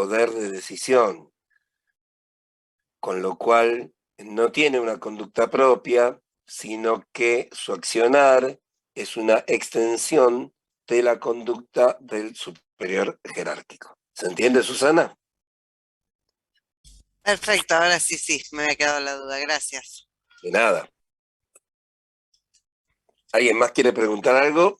poder de decisión, con lo cual no tiene una conducta propia, sino que su accionar es una extensión de la conducta del superior jerárquico. ¿Se entiende, Susana? Perfecto, ahora sí, me había quedado la duda, gracias. De nada. ¿Alguien más quiere preguntar algo?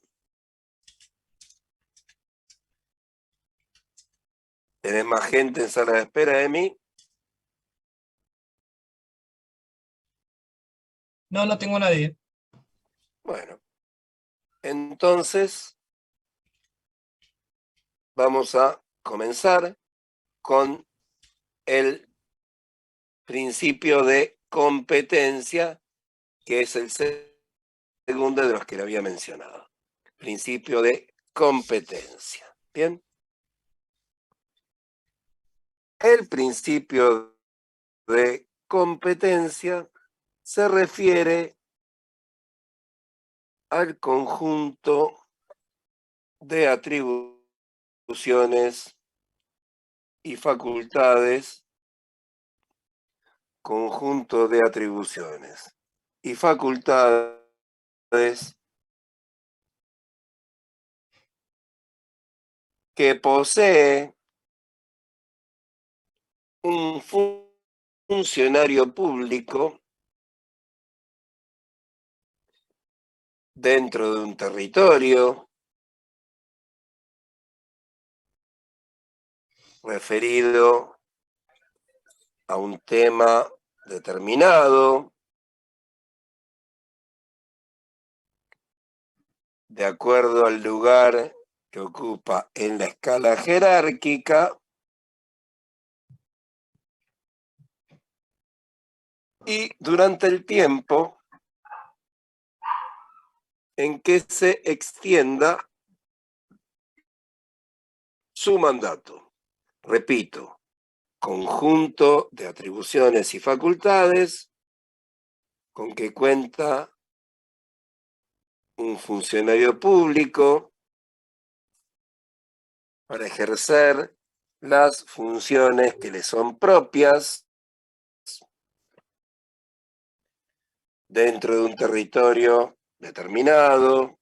¿Tenés más gente en sala de espera, Emi? No, no tengo a nadie. Bueno, entonces vamos a comenzar con el principio de competencia, que es el segundo de los que le había mencionado. Principio de competencia. Bien. El principio de competencia se refiere al conjunto de atribuciones y facultades, conjunto de atribuciones y facultades que posee un funcionario público dentro de un territorio referido a un tema determinado, de acuerdo al lugar que ocupa en la escala jerárquica, y durante el tiempo en que se extienda su mandato. Repito, conjunto de atribuciones y facultades con que cuenta un funcionario público para ejercer las funciones que le son propias dentro de un territorio determinado,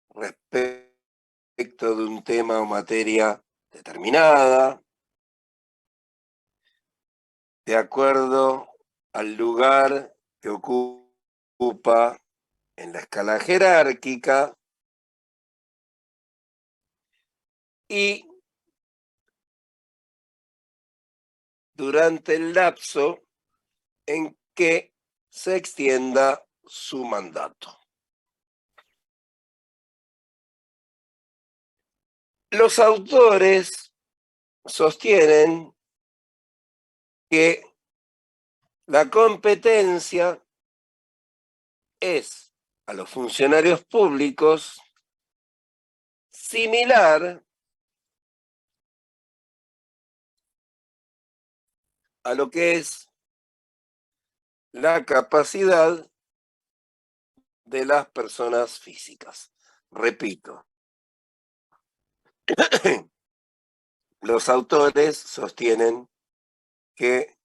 respecto de un tema o materia determinada, de acuerdo al lugar que ocupa en la escala jerárquica, y durante el lapso en que se extienda su mandato. Los autores sostienen que la competencia es a los funcionarios públicos similar a lo que es la capacidad de las personas físicas. Repito, los autores sostienen que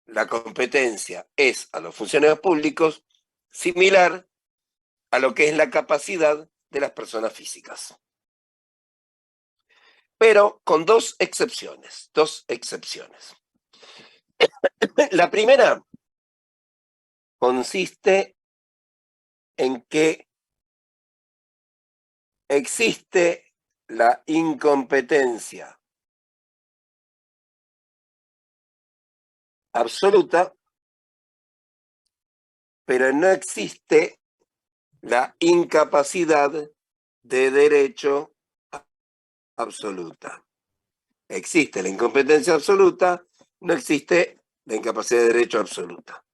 la competencia es a los funcionarios públicos similar a lo que es la capacidad de las personas físicas. Pero con dos excepciones. La primera consiste en que existe la incompetencia absoluta, pero no existe la incapacidad de derecho absoluta. Existe la incompetencia absoluta, no existe la incapacidad de derecho absoluta.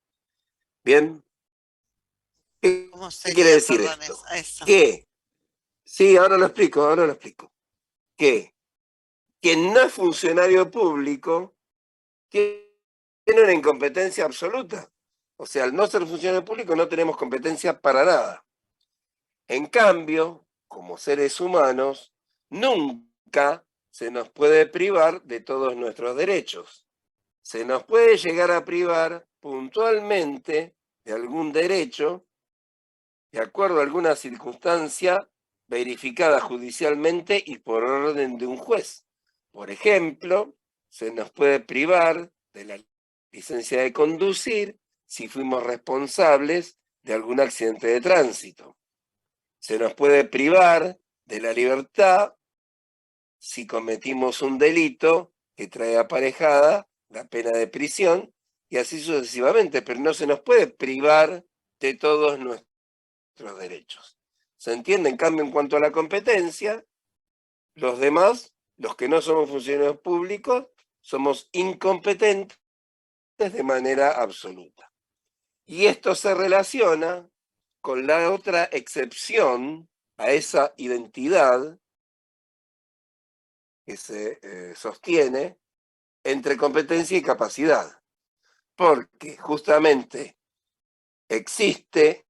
¿Bien? ¿Qué quiere decir esto? Que, sí, ahora lo explico. Que quien no es funcionario público tiene una incompetencia absoluta. O sea, al no ser funcionario público no tenemos competencia para nada. En cambio, como seres humanos, nunca se nos puede privar de todos nuestros derechos. Se nos puede llegar a privar puntualmente de algún derecho, de acuerdo a alguna circunstancia verificada judicialmente y por orden de un juez. Por ejemplo, se nos puede privar de la licencia de conducir si fuimos responsables de algún accidente de tránsito. Se nos puede privar de la libertad si cometimos un delito que trae aparejada la pena de prisión y así sucesivamente, pero no se nos puede privar de todos nuestros derechos. ¿Se entiende? En cambio, en cuanto a la competencia, los demás, los que no somos funcionarios públicos, somos incompetentes de manera absoluta. Y esto se relaciona con la otra excepción a esa identidad que se sostiene entre competencia y capacidad, porque justamente existe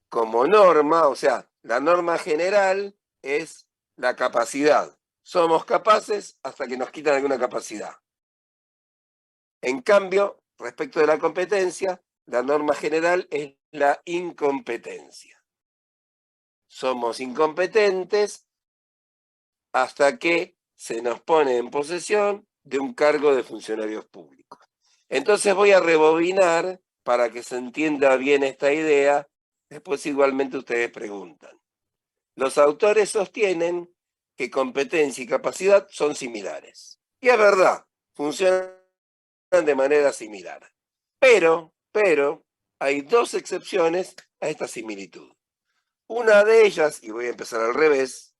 como norma, o sea, la norma general es la capacidad. Somos capaces hasta que nos quitan alguna capacidad. En cambio, respecto de la competencia, la norma general es la incompetencia. Somos incompetentes hasta que se nos pone en posesión de un cargo de funcionarios públicos. Entonces voy a rebobinar para que se entienda bien esta idea. Después igualmente ustedes preguntan. Los autores sostienen que competencia y capacidad son similares. Y es verdad, funcionan de manera similar. Pero, hay dos excepciones a esta similitud. Una de ellas, y voy a empezar al revés,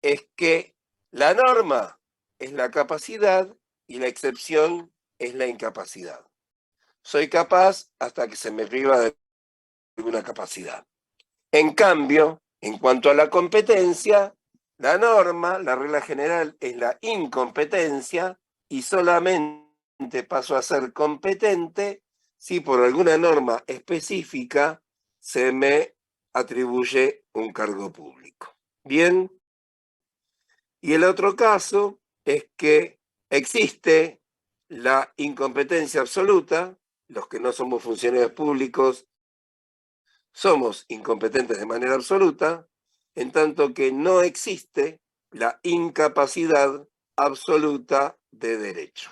es que la norma es la capacidad y la excepción es la incapacidad. Soy capaz hasta que se me priva de alguna capacidad. En cambio, en cuanto a la competencia, la norma, la regla general, es la incompetencia y solamente paso a ser competente si por alguna norma específica se me atribuye un cargo público. Bien. Y el otro caso es que existe la incompetencia absoluta, los que no somos funcionarios públicos somos incompetentes de manera absoluta, en tanto que no existe la incapacidad absoluta de derecho.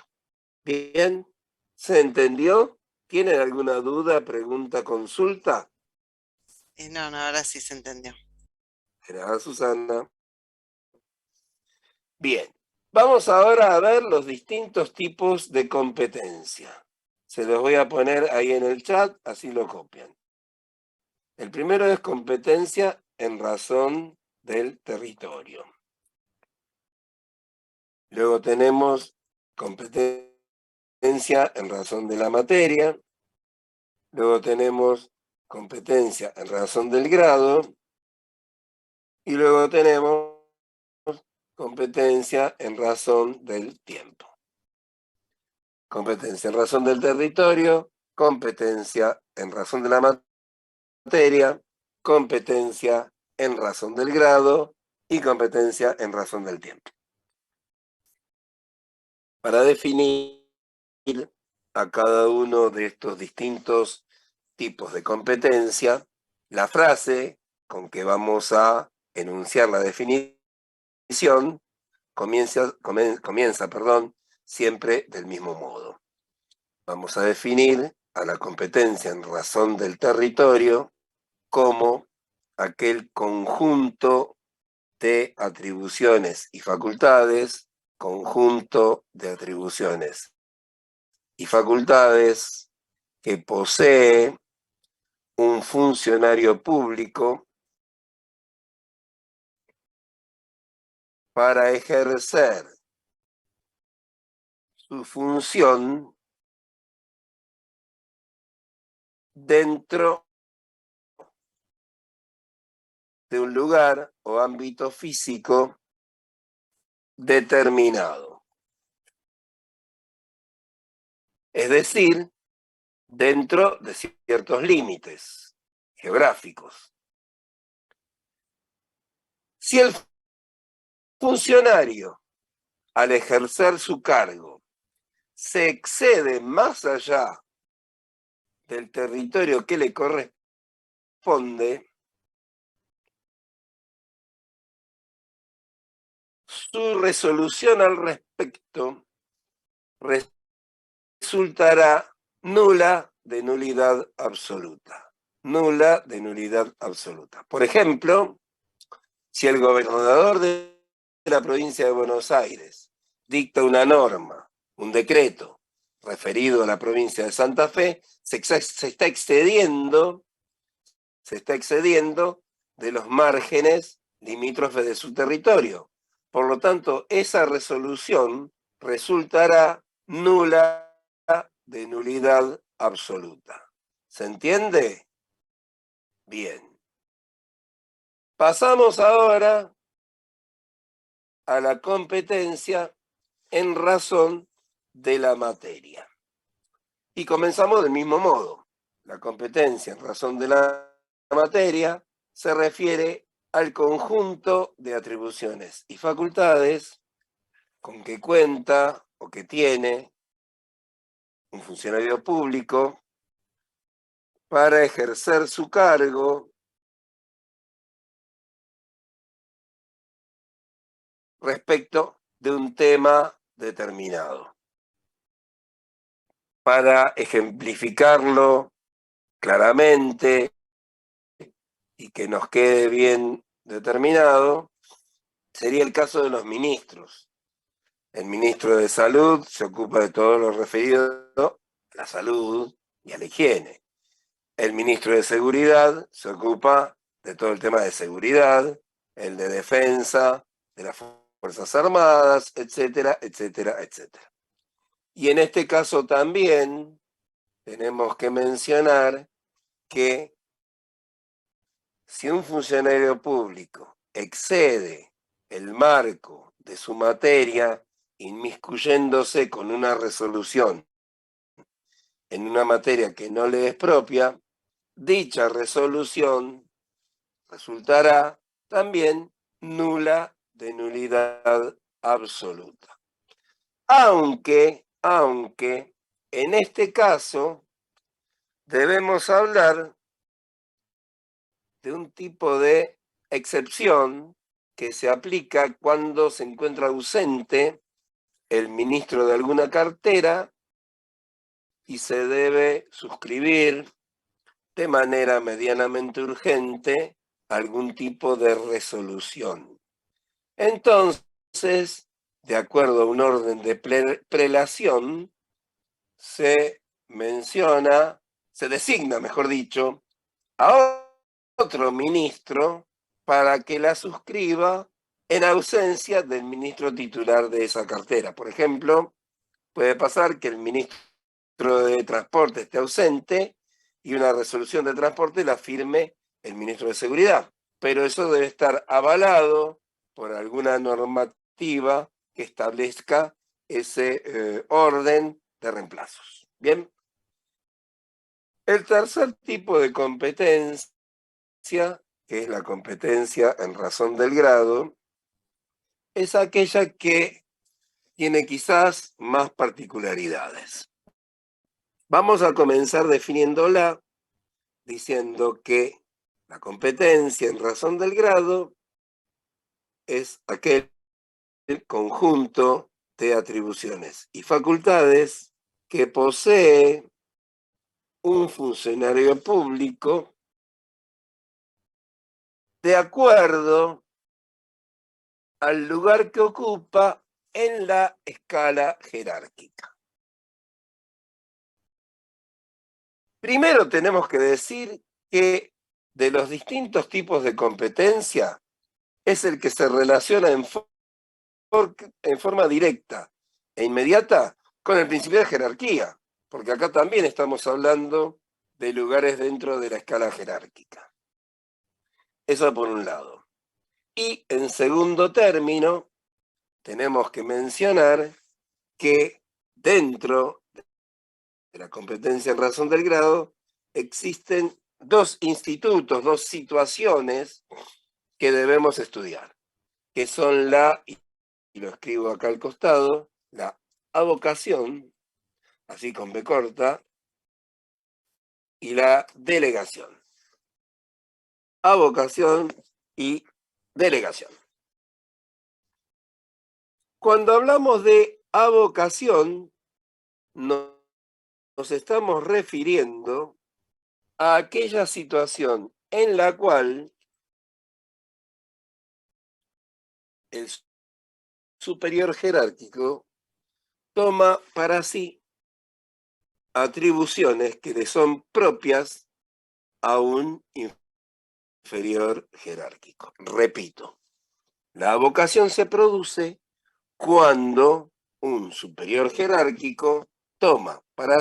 Bien, ¿se entendió? ¿Tienen alguna duda, pregunta, consulta? No, ahora sí se entendió. Era Susana. Bien, vamos ahora a ver los distintos tipos de competencia. Se los voy a poner ahí en el chat, así lo copian. El primero es competencia en razón del territorio. Luego tenemos competencia en razón de la materia. Luego tenemos competencia en razón del grado. Y luego tenemos competencia en razón del tiempo. Competencia en razón del territorio, competencia en razón de la materia, competencia en razón del grado y competencia en razón del tiempo. Para definir a cada uno de estos distintos tipos de competencia, la frase con que vamos a enunciar la definición comienza, siempre del mismo modo. Vamos a definir a la competencia en razón del territorio como aquel conjunto de atribuciones y facultades, conjunto de atribuciones y facultades que posee un funcionario público para ejercer su función dentro de un lugar o ámbito físico determinado. Es decir, dentro de ciertos límites. geográficos. Si el funcionario, al ejercer su cargo, se excede más allá del territorio que le corresponde, su resolución al respecto resultará nula de nulidad absoluta. Nula de nulidad absoluta. Por ejemplo, si el gobernador de la provincia de Buenos Aires dicta una norma, un decreto referido a la provincia de Santa Fe, se está excediendo de los márgenes limítrofes de su territorio. Por lo tanto, esa resolución resultará nula de nulidad absoluta. ¿Se entiende? Bien. Pasamos ahora a la competencia en razón de la materia. Y comenzamos del mismo modo. La competencia en razón de la materia se refiere al conjunto de atribuciones y facultades con que cuenta o que tiene un funcionario público para ejercer su cargo respecto de un tema determinado. Para ejemplificarlo claramente y que nos quede bien determinado, sería el caso de los ministros. El ministro de Salud se ocupa de todo lo referido a la salud y a la higiene. El ministro de Seguridad se ocupa de todo el tema de seguridad, el de defensa, de las Fuerzas Armadas, etcétera, etcétera, etcétera. Y en este caso también tenemos que mencionar que si un funcionario público excede el marco de su materia, inmiscuyéndose con una resolución en una materia que no le es propia, dicha resolución resultará también nula de nulidad absoluta. Aunque en este caso debemos hablar de un tipo de excepción que se aplica cuando se encuentra ausente el ministro de alguna cartera y se debe suscribir de manera medianamente urgente algún tipo de resolución. Entonces, de acuerdo a un orden de prelación, se designa, mejor dicho, a otro ministro para que la suscriba en ausencia del ministro titular de esa cartera. Por ejemplo, puede pasar que el ministro de Transporte esté ausente y una resolución de transporte la firme el ministro de Seguridad. Pero eso debe estar avalado por alguna normativa que establezca ese orden de reemplazos. Bien. El tercer tipo de competencia, que es la competencia en razón del grado, es aquella que tiene quizás más particularidades. Vamos a comenzar definiéndola diciendo que la competencia en razón del grado es aquel conjunto de atribuciones y facultades que posee un funcionario público de acuerdo al lugar que ocupa en la escala jerárquica. Primero tenemos que decir que de los distintos tipos de competencia es el que se relaciona en forma directa e inmediata con el principio de jerarquía, porque acá también estamos hablando de lugares dentro de la escala jerárquica. Eso por un lado. Y en segundo término, tenemos que mencionar que dentro de la competencia en razón del grado existen dos institutos, dos situaciones que debemos estudiar, que son y lo escribo acá al costado, la avocación, así con B corta, y la delegación. Avocación y delegación. Cuando hablamos de avocación, nos estamos refiriendo a aquella situación en la cual el superior jerárquico toma para sí atribuciones que le son propias a un inferior jerárquico. Repito, la avocación se produce cuando un superior jerárquico toma para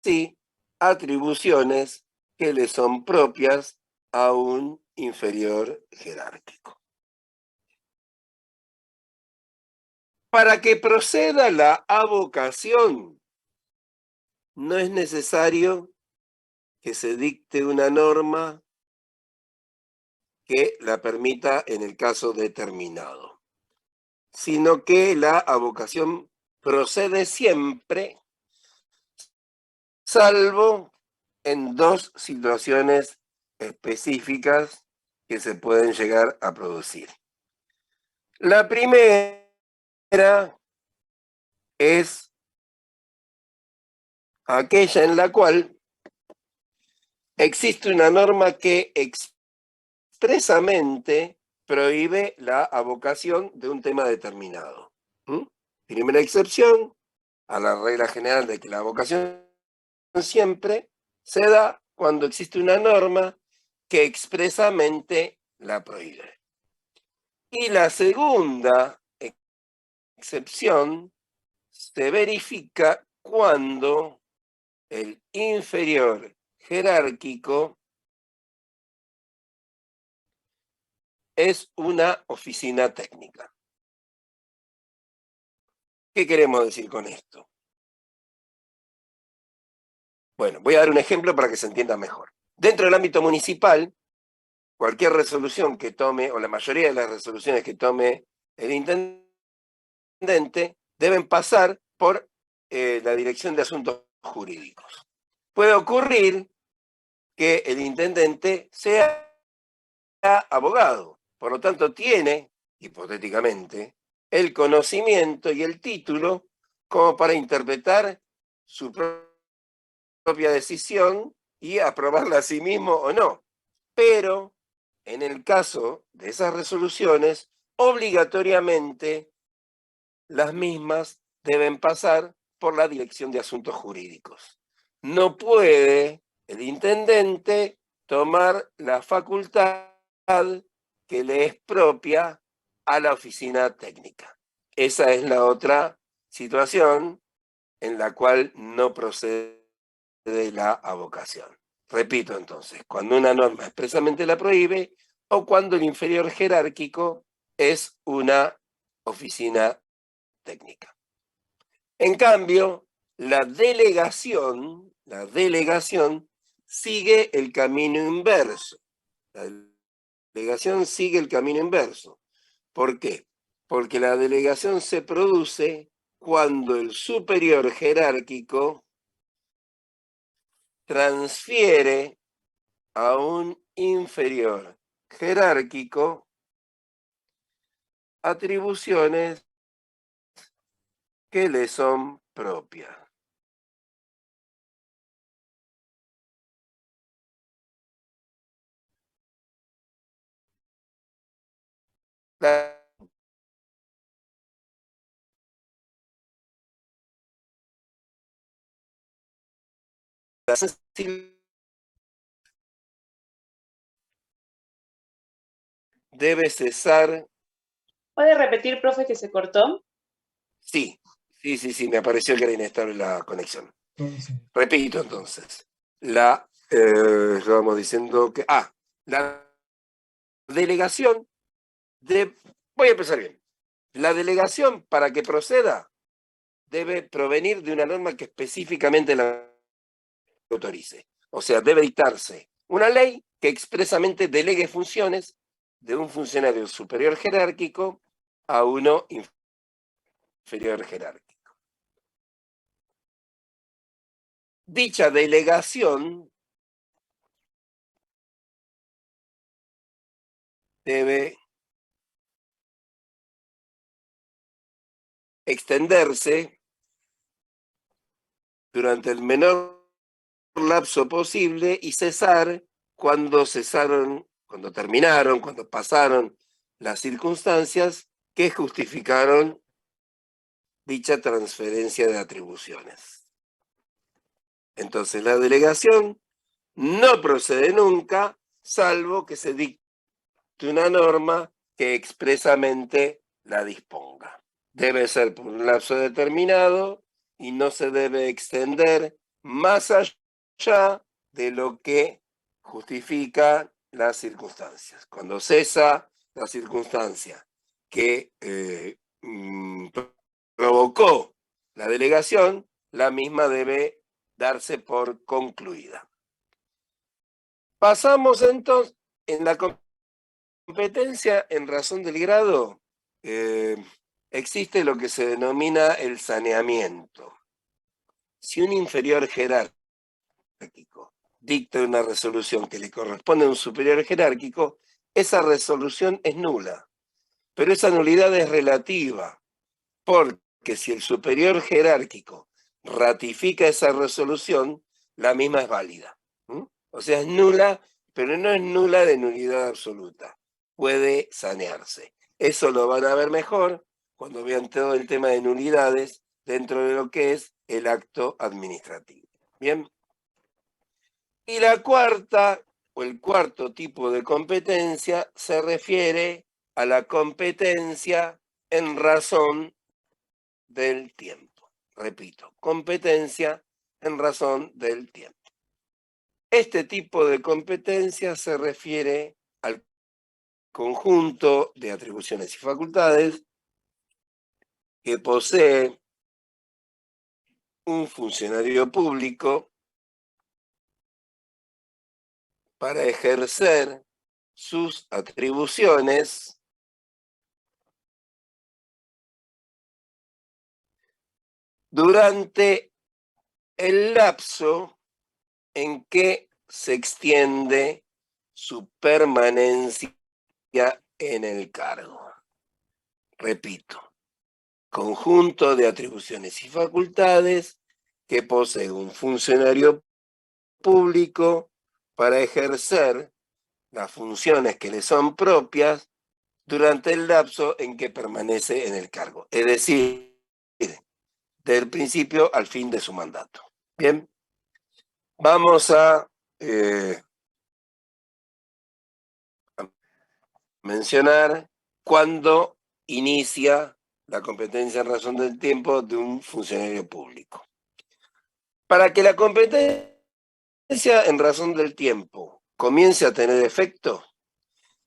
sí atribuciones que le son propias a un inferior jerárquico. Para que proceda la avocación, no es necesario que se dicte una norma que la permita en el caso determinado, sino que la avocación procede siempre, salvo en dos situaciones específicas que se pueden llegar a producir. La primera es aquella en la cual existe una norma que expresamente prohíbe la avocación de un tema determinado. Primera excepción a la regla general de que la avocación siempre se da cuando existe una norma que expresamente la prohíbe. Y la segunda excepción se verifica cuando el inferior jerárquico es una oficina técnica. ¿Qué queremos decir con esto? Bueno, voy a dar un ejemplo para que se entienda mejor. Dentro del ámbito municipal, cualquier resolución que tome, o la mayoría de las resoluciones que tome el intendente, deben pasar por la Dirección de Asuntos Jurídicos. Puede ocurrir que el intendente sea abogado, por lo tanto tiene, hipotéticamente, el conocimiento y el título como para interpretar su propia decisión y aprobarla a sí mismo o no. Pero, en el caso de esas resoluciones, obligatoriamente las mismas deben pasar por la Dirección de Asuntos Jurídicos. No puede el intendente tomar la facultad que le es propia a la oficina técnica. Esa es la otra situación en la cual no procede la avocación. Repito entonces, cuando una norma expresamente la prohíbe o cuando el inferior jerárquico es una oficina técnica. En cambio, la delegación sigue el camino inverso. La delegación sigue el camino inverso. ¿Por qué? Porque la delegación se produce cuando el superior jerárquico transfiere a un inferior jerárquico atribuciones que le son propias. La debe cesar. ¿Puede repetir, profe, que se cortó? Sí, me apareció que era inestable la conexión. Sí. Repito entonces, estábamos diciendo que, la delegación voy a empezar bien. La delegación, para que proceda, debe provenir de una norma que específicamente la autorice. O sea, debe dictarse Una ley que expresamente delegue funciones de un funcionario superior jerárquico a uno inferior jerárquico. Dicha delegación debe extenderse durante el menor lapso posible y cesar cuando pasaron las circunstancias que justificaron dicha transferencia de atribuciones. Entonces la delegación no procede nunca, salvo que se dicte una norma que expresamente la disponga. Debe ser por un lapso determinado y no se debe extender más allá de lo que justifica las circunstancias. Cuando cesa la circunstancia que provocó la delegación, la misma debe darse por concluida. Pasamos entonces en la competencia en razón del grado. Existe lo que se denomina el saneamiento. Si un inferior jerárquico dicta una resolución que le corresponde a un superior jerárquico, esa resolución es nula. Pero esa nulidad es relativa, porque si el superior jerárquico ratifica esa resolución, la misma es válida. O sea, es nula, pero no es nula de nulidad absoluta. Puede sanearse. Eso lo van a ver mejor cuando vean todo el tema de nulidades dentro de lo que es el acto administrativo. ¿Bien? Y la cuarta, o el cuarto tipo de competencia, se refiere a la competencia en razón del tiempo. Repito, competencia en razón del tiempo. Este tipo de competencia se refiere al conjunto de atribuciones y facultades que posee un funcionario público para ejercer sus atribuciones durante el lapso en que se extiende su permanencia en el cargo. Repito, conjunto de atribuciones y facultades que posee un funcionario público para ejercer las funciones que le son propias durante el lapso en que permanece en el cargo, es decir, del principio al fin de su mandato. Bien, vamos a mencionar cuándo inicia la competencia en razón del tiempo de un funcionario público. Para que la competencia en razón del tiempo comience a tener efecto,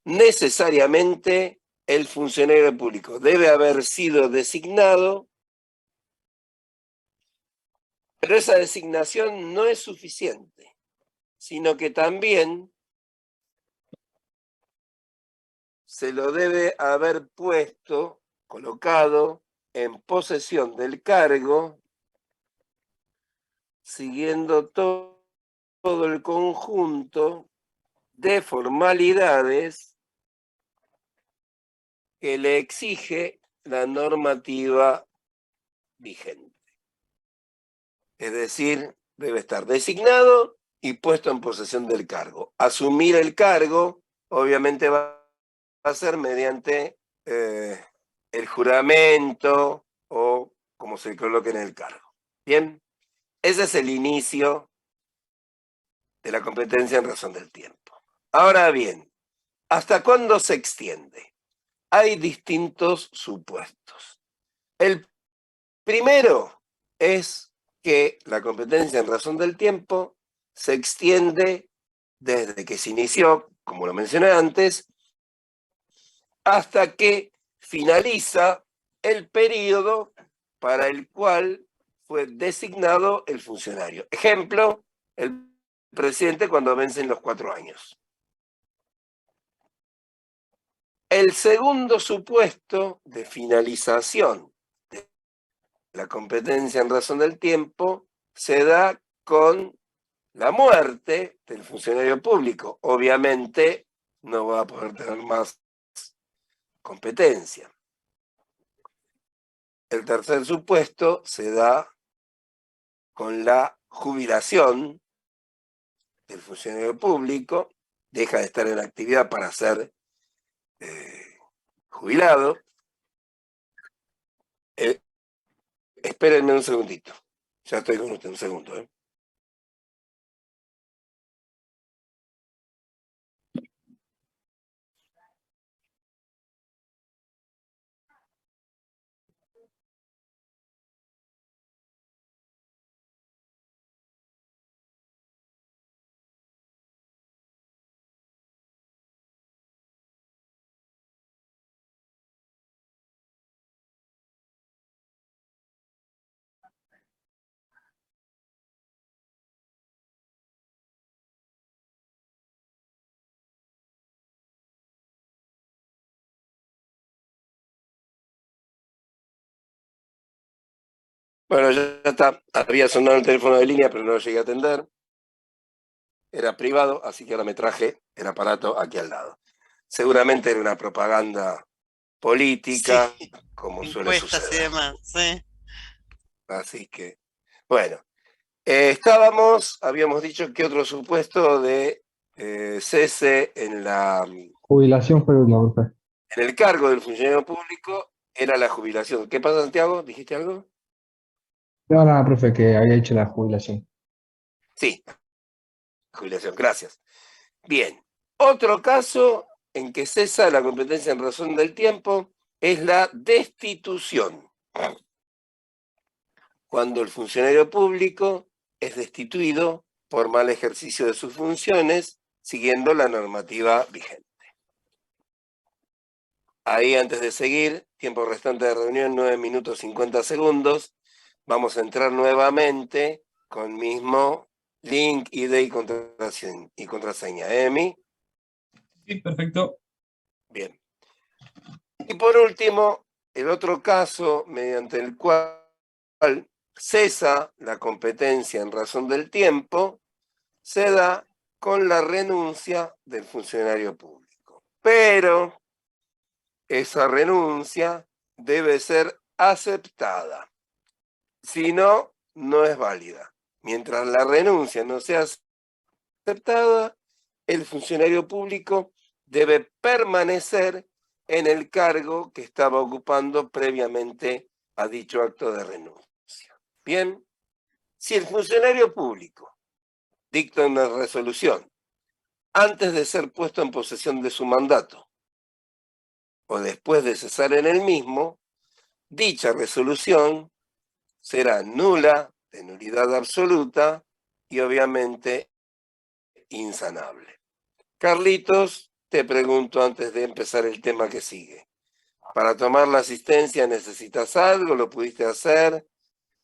necesariamente el funcionario público debe haber sido designado, pero esa designación no es suficiente, sino que también se lo debe haber puesto, colocado en posesión del cargo, siguiendo todo el conjunto de formalidades que le exige la normativa vigente. Es decir, debe estar designado y puesto en posesión del cargo. Asumir el cargo, obviamente, va a ser mediante el juramento o como se coloque en el cargo. Bien, ese es el inicio de la competencia en razón del tiempo. Ahora bien, ¿hasta cuándo se extiende? Hay distintos supuestos. El primero es que la competencia en razón del tiempo se extiende desde que se inició, como lo mencioné antes, hasta que finaliza el periodo para el cual fue designado el funcionario. Ejemplo, el presidente cuando vencen los 4 años. El segundo supuesto de finalización de la competencia en razón del tiempo se da con la muerte del funcionario público. Obviamente no va a poder tener más competencia. El tercer supuesto se da con la jubilación del funcionario público, deja de estar en actividad para ser jubilado. Espérenme un segundito. Ya estoy con usted, un segundo. Bueno, ya está. Había sonado el teléfono de línea, pero no lo llegué a atender. Era privado, así que ahora me traje el aparato aquí al lado. Seguramente era una propaganda política, Sí, como suele encuestas suceder. y demás, sí. Así que, bueno. Habíamos dicho que otro supuesto de cese en la Jubilación fue la profe. en el cargo del funcionario público era la jubilación. ¿Qué pasa, Santiago? ¿Dijiste algo? No, nada, profe, que había hecho la jubilación. Sí, jubilación, gracias. Bien, otro caso en que cesa la competencia en razón del tiempo es la destitución. Cuando el funcionario público es destituido por mal ejercicio de sus funciones, siguiendo la normativa vigente. Ahí, antes de seguir, tiempo restante de reunión, 9 minutos 50 segundos. Vamos a entrar nuevamente con mismo link, ID y contraseña. ¿Emi? Sí, perfecto. Bien. Y por último, el otro caso mediante el cual cesa la competencia en razón del tiempo se da con la renuncia del funcionario público. Pero esa renuncia debe ser aceptada. Si no, no es válida. Mientras la renuncia no sea aceptada, el funcionario público debe permanecer en el cargo que estaba ocupando previamente a dicho acto de renuncia. Bien, si el funcionario público dicta una resolución antes de ser puesto en posesión de su mandato o después de cesar en el mismo, dicha resolución será nula, de nulidad absoluta y obviamente insanable. Carlitos, te pregunto antes de empezar el tema que sigue. Para tomar la asistencia necesitas algo, lo pudiste hacer,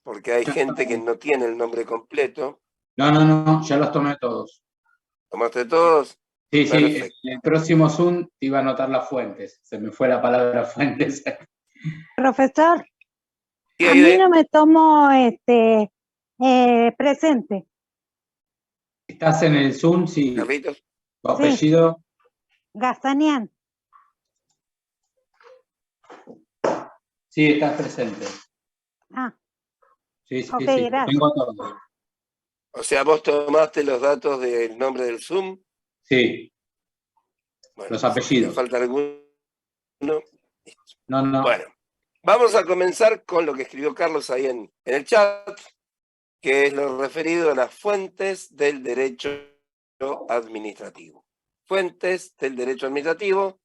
porque hay gente que no tiene el nombre completo. No, ya los tomé todos. ¿Tomaste todos? Sí, Perfecto. en el próximo Zoom te iba a anotar las fuentes. Se me fue la palabra fuentes. Profesor, Y a ahí mí no me tomo presente. ¿Estás en el Zoom? Sí. Carlitos. ¿Tu apellido? Gazanian. Sí, estás presente. Ah, Sí, ok, sí, gracias. tengo todo. O sea, vos tomaste los datos del nombre del Zoom. Sí, Bueno, los si apellidos. te falta alguno. No. Bueno, vamos a comenzar con lo que escribió Carlos ahí en el chat, que es lo referido a las fuentes del derecho administrativo. Fuentes del derecho administrativo,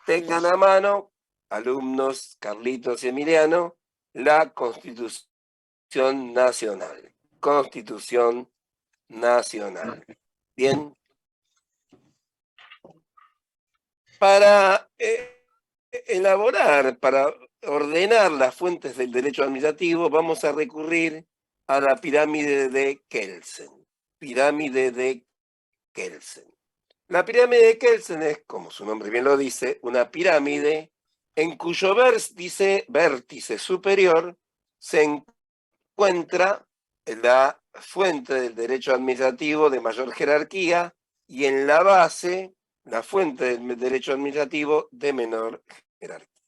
tengan a mano, alumnos Carlitos y Emiliano, la Constitución Nacional. Constitución Nacional. Bien. Para elaborar, para ordenar las fuentes del derecho administrativo, vamos a recurrir a la pirámide de Kelsen. pirámide de Kelsen. La pirámide de Kelsen es, como su nombre bien lo dice, una pirámide en cuyo vértice superior se encuentra la fuente del derecho administrativo de mayor jerarquía y en la base la fuente del derecho administrativo de menor jerarquía.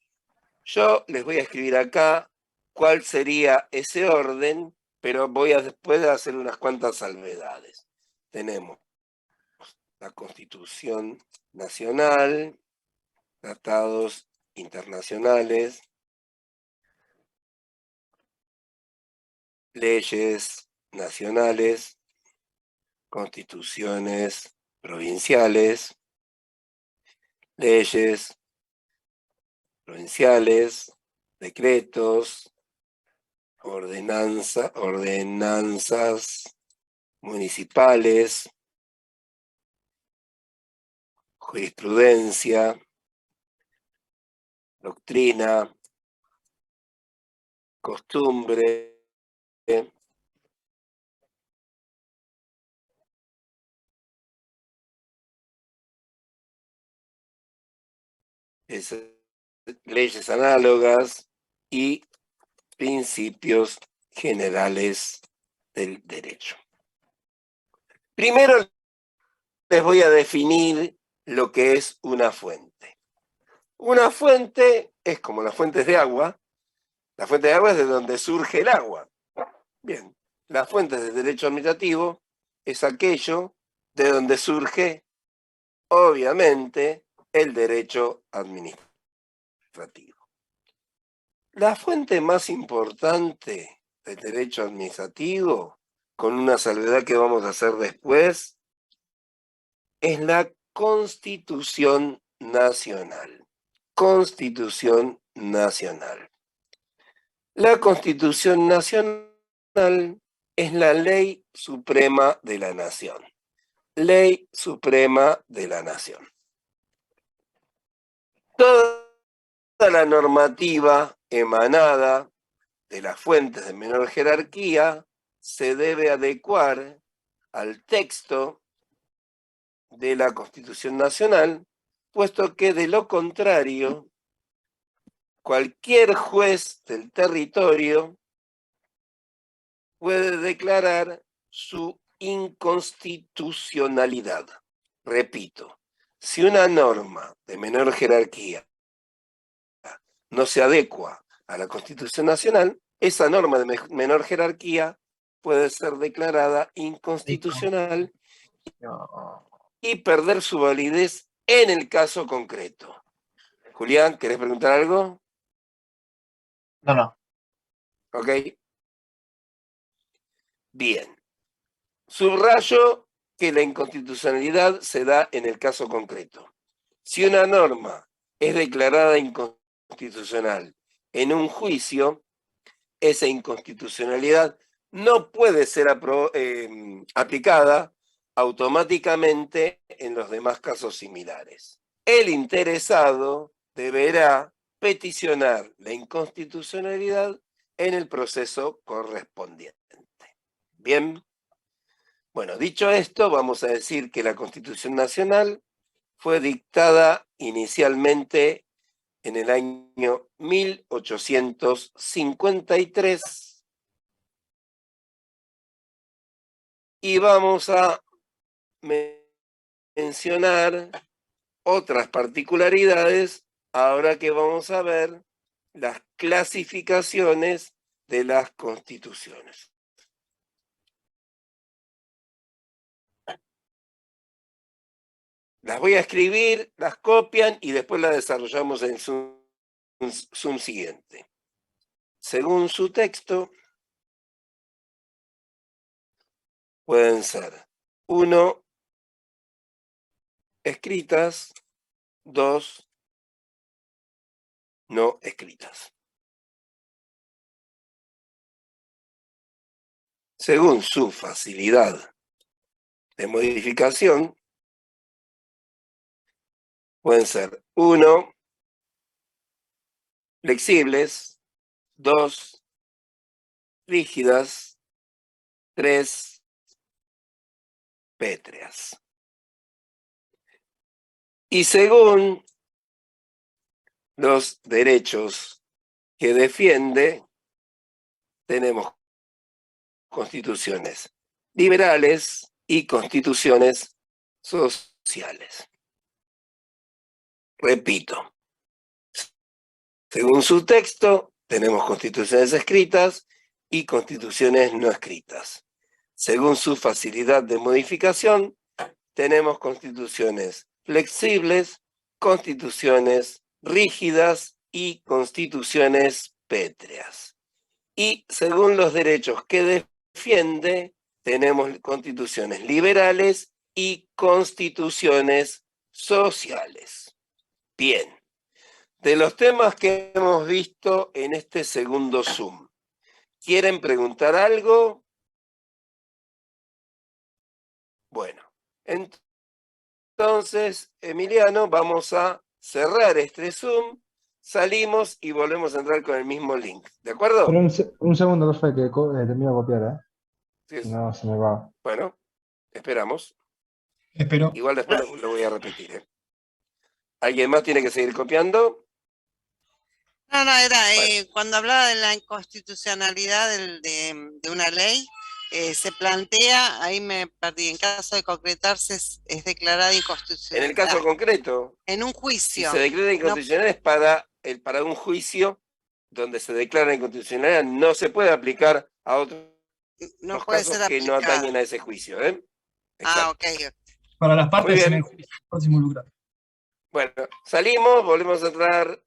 Yo les voy a escribir acá cuál sería ese orden, pero voy a después hacer unas cuantas salvedades. Tenemos la Constitución Nacional, tratados internacionales, leyes nacionales, constituciones provinciales, leyes provinciales, decretos, ordenanzas municipales, jurisprudencia, doctrina, costumbre, leyes análogas y principios generales del derecho. Primero les voy a definir lo que es una fuente. Una fuente es como las fuentes de agua. La fuente de agua es de donde surge el agua. Bien, las fuentes del derecho administrativo es aquello de donde surge, obviamente, el derecho administrativo. La fuente más importante del derecho administrativo, con una salvedad que vamos a hacer después, es la Constitución Nacional. Constitución Nacional. La Constitución Nacional es la ley suprema de la nación. Ley suprema de la nación. Toda la normativa emanada de las fuentes de menor jerarquía se debe adecuar al texto de la Constitución Nacional, puesto que de lo contrario, cualquier juez del territorio puede declarar su inconstitucionalidad. Repito, si una norma de menor jerarquía no se adecua a la Constitución Nacional, esa norma de menor jerarquía puede ser declarada inconstitucional y perder su validez en el caso concreto. Julián, ¿querés preguntar algo? No. Ok. Bien. Subrayo que la inconstitucionalidad se da en el caso concreto. Si una norma es declarada inconstitucional en un juicio, esa inconstitucionalidad no puede ser aplicada automáticamente en los demás casos similares. El interesado deberá peticionar la inconstitucionalidad en el proceso correspondiente. Bien. Bueno, dicho esto, vamos a decir que la Constitución Nacional fue dictada inicialmente en el año 1853 y vamos a mencionar otras particularidades ahora que vamos a ver las clasificaciones de las constituciones. Las voy a escribir, las copian y después las desarrollamos en Zoom siguiente. Según su texto, pueden ser 1, escritas, 2, no escritas. Según su facilidad de modificación, pueden ser 1, flexibles, 2, rígidas, 3, pétreas. Y según los derechos que defiende, tenemos constituciones liberales y constituciones sociales. Repito, según su texto, tenemos constituciones escritas y constituciones no escritas. Según su facilidad de modificación, tenemos constituciones flexibles, constituciones rígidas y constituciones pétreas. Y según los derechos que defiende, tenemos constituciones liberales y constituciones sociales. Bien, de los temas que hemos visto en este segundo Zoom, ¿quieren preguntar algo? Bueno, entonces, Emiliano, vamos a cerrar este Zoom, salimos y volvemos a entrar con el mismo link, ¿de acuerdo? Pero un segundo, profe, que termino de copiar, Sí, Si no, se me va. bueno, esperamos. Espero. Igual después lo voy a repetir, ¿eh? ¿Alguien más tiene que seguir copiando? No, era Bueno. cuando hablaba de la inconstitucionalidad de una ley, se plantea, ahí me perdí, en caso de concretarse es declarada En inconstitucional. el caso concreto, En un si juicio. se declara inconstitucional es para un juicio donde se declara inconstitucionalidad, no se puede aplicar a otros No puede casos ser que no aplicada. atañen a ese juicio, ¿eh? Ah, Exacto. ok. Para las partes Muy en bien. el juicio, próximo lugar. Bueno, salimos, volvemos a entrar